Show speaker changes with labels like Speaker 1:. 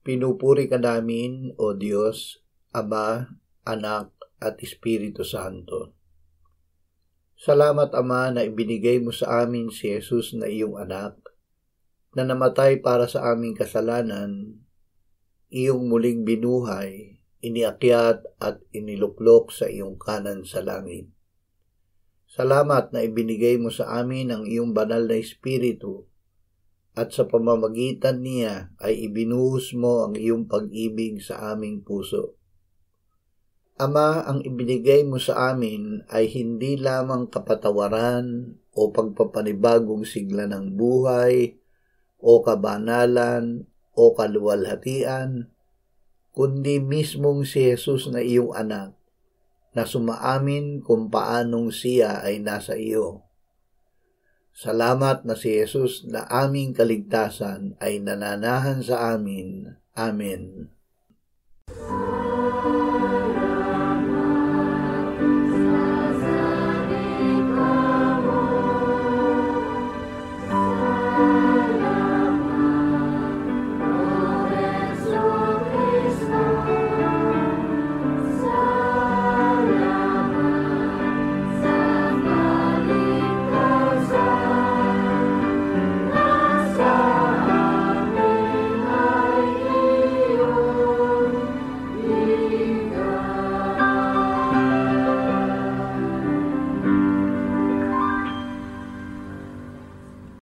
Speaker 1: Pinupuri ka namin, O Diyos, Ama, Anak, at Espiritu Santo. Salamat, Ama, na ibinigay mo sa amin si Jesus na iyong anak, na namatay para sa aming kasalanan, iyong muling binuhay, iniakyat at iniluklok sa iyong kanan sa langit. Salamat na ibinigay mo sa amin ang iyong banal na Espiritu, at sa pamamagitan niya ay ibinuhos mo ang iyong pag-ibig sa aming puso. Ama, ang ibinigay mo sa amin ay hindi lamang kapatawaran o pagpapanibagong sigla ng buhay o kabanalan o kaluwalhatian, kundi mismong si Jesus na iyong anak na sumaamin kung paanong siya ay nasa iyo. Salamat na si Jesus na aming kaligtasan ay nananahan sa amin. Amen.